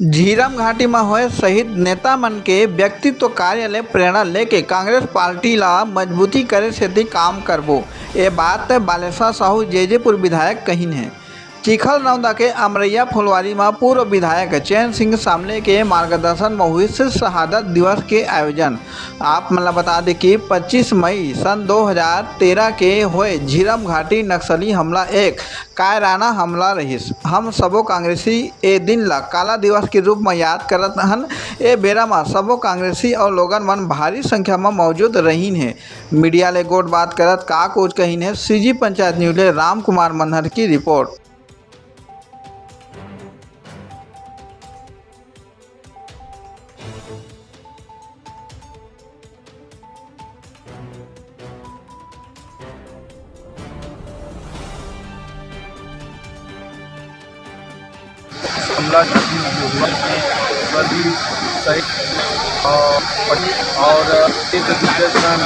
झीरम घाटी में होए शहीद नेता मन के व्यक्तित्व कार्य ले प्रेरणा लेके कांग्रेस पार्टी ला मजबूती करे सेती काम करबो। ये बात बालेश्वर साहू जैजेपुर विधायक कहिन है। चिखल नौदा के अमरैया फुलवारी में पूर्व विधायक चैन सिंह सामले के मार्गदर्शन में हुई शहादत दिवस के आयोजन। आप मतलब बता दें कि 25 मई सन 2013 के हुए झीरम घाटी नक्सली हमला एक कायराना हमला रहीस। हम सबो कांग्रेसी ए दिन ला काला दिवस के रूप में याद करत हन। ए बेरा में सबो कांग्रेसी और लोगन मन भारी संख्या में मौजूद रहीन है। मीडिया ले गोट बात करत का कुछ कहीन है। सीजी पंचायत न्यूज ले राम कुमार मनहर की रिपोर्ट। हमला घाटी में जो हुआ वर्दी शहीद और विजयसन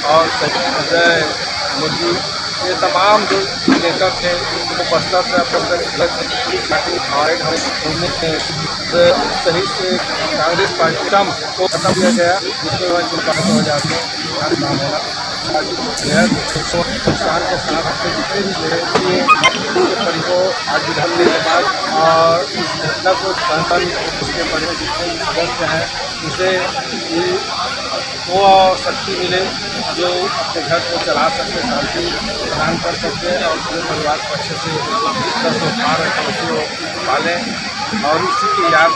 और अजय मुर्गी ये तमाम जो नेता थे वो बस्तर से सही से कांग्रेस पार्टी को खत्म किया गया, जिसके बाद 2000 में किसान के साथ जितने भी परिवार आज विधानसभा के बाद और इस घटना को संस्थान उसके परिवार जितने भी सदस्य हैं उसे वो शक्ति मिले जो अपने घर को चला सकते, शांति प्रदान कर सकते और पूरे परिवार को अच्छे से जिस तरह से पार उसे पालें। और इसी की याद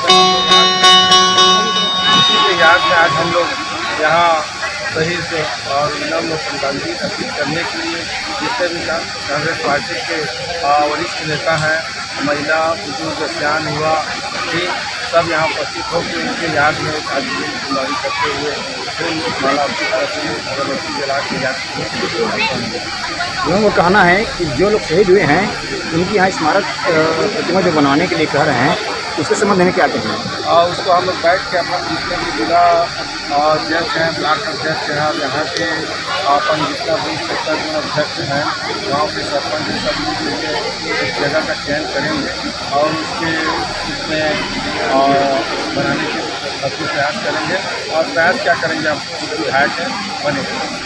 में आज हम लोग यहाँ शहीद और विनम्र श्रद्धांजलि अर्पित करने के लिए जितने भी कांग्रेस पार्टी के वरिष्ठ नेता हैं, महिला, बुजुर्ग, सियान, युवा भी सब यहाँ उपस्थित होकर उनके याद में आज फुलवारी करते हुए फूल माला अगरबत्ती जला के याद लोगों का कहना है कि जो लोग शहीद हुए हैं उनकी यहाँ स्मारक प्रतिमा जो बनवाने के लिए कह रहे हैं, उसके संबंध में क्या कहना है? और उसको हम लोग बैठ के अपना जितने भी जिला अध्यक्ष हैं, ब्लॉक अध्यक्ष हैं और यहाँ के अपन जितना भी सेक्टर में अध्यक्ष हैं, गाँव के सरपंच सब मिलकर एक जगह का चयन करेंगे और उसके उसमें बनाने के भरपूर प्रयास करेंगे। और प्रयास क्या करेंगे, आप विधायक हैं बनेंगे।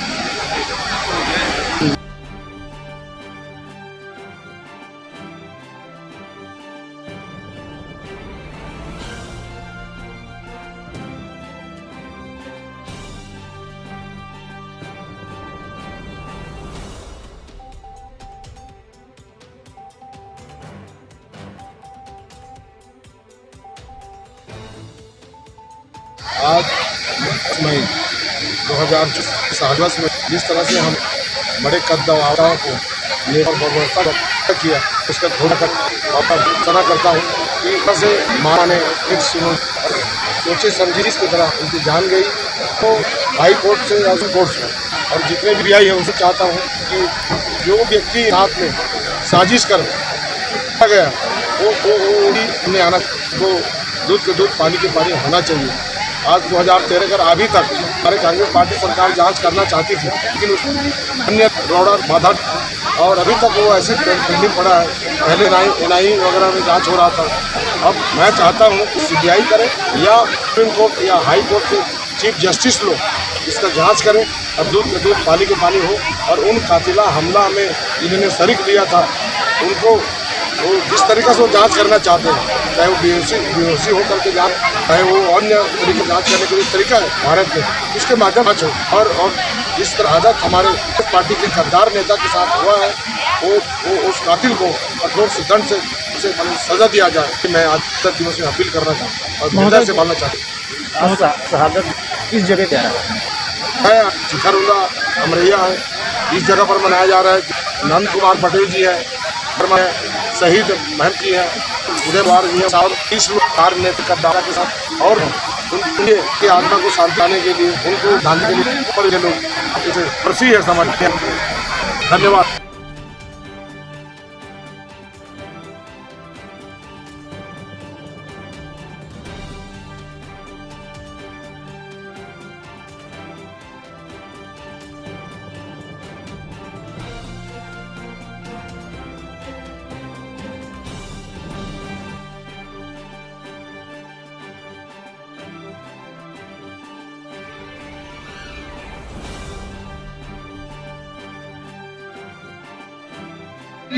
आज मई 2014 में जिस तरह से हम बड़े कदम को लेकर व्यवस्था किया, उसका थोड़ा सना करता हूँ कि से माँ ने एक सोचे समझी की तरह उनकी जान गई तो हाई कोर्ट से या कोर्ट से और जितने भी आई है उनसे चाहता हूँ कि जो व्यक्ति साथ में साजिश कर गया वो भी आना, वो दूध के दूध पानी के पानी होना चाहिए। आज 2013 कर अभी तक हमारे कांग्रेस पार्टी सरकार जांच करना चाहती थी, लेकिन अन्य रोड़ा बाधा और अभी तक वो ऐसे पेंडिंग पड़ा है। पहले एनआई वगैरह में जांच हो रहा था। अब मैं चाहता हूँ कि सीबीआई करे या सुप्रीम कोर्ट या हाई कोर्ट के चीफ जस्टिस लोग इसका जांच करें और दूध के दूध पानी के पानी हो। और उन कातिला हमला में जिन्होंने शरीक लिया था उनको वो जिस तरीक़े से वो जांच करना चाहते हैं, चाहे वो बीओसी हो करके जांच, चाहे वो अन्य तरीके जांच करने के लिए तरीका है भारत में, उसके माध्यम से और जिस तरह आदत हमारे पार्टी के गद्दार नेता के साथ हुआ है वो उस कातिल को कठोर से दंड से उसे सजा दिया जाए। मैं आज दिवस में अपील करना चाहता हूँ और मीडिया से बोलना चाहता हूँ। शहादत किस जगह क्या है? चिखरौला अमरैया है, इस जगह पर मनाया जा रहा है। नंद कुमार पटेल जी है, शहीद महंत जी हैं, उदय बार जी हैं और 30 लोग कार्य नेतृत्व दादा के साथ और उनके आत्मा को शांति आने के लिए उनको ढालने के लिए पर ये लोग इसे प्रसी है समझते हैं। धन्यवाद।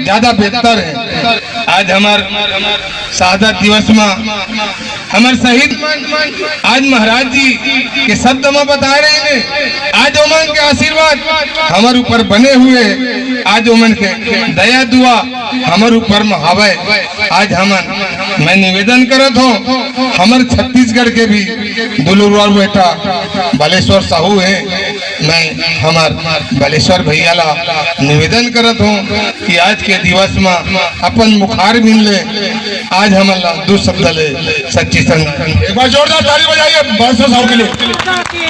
ज्यादा बेहतर है। आज हमार शहादत दिवस में हमार शहीद आज महाराज जी के शब्द में बता रहे हैं। आज ओमन के आशीर्वाद हमारे ऊपर बने हुए, आज ओमन के दया दुआ हमारे ऊपर में हवे। आज मैं निवेदन करत हूँ, हमारे छत्तीसगढ़ के भी दुलुरवा बेटा बालेश्वर साहू है, मैं हमार बालेश्वर भैया ला निवेदन करत हूँ कि आज के दिवस में अपन मुखार मिल ले, आज हमारा दो शब्द ले सच्ची संगत। एक बार जोरदार ताली बजाइए बालेश्वर साहू के लिए।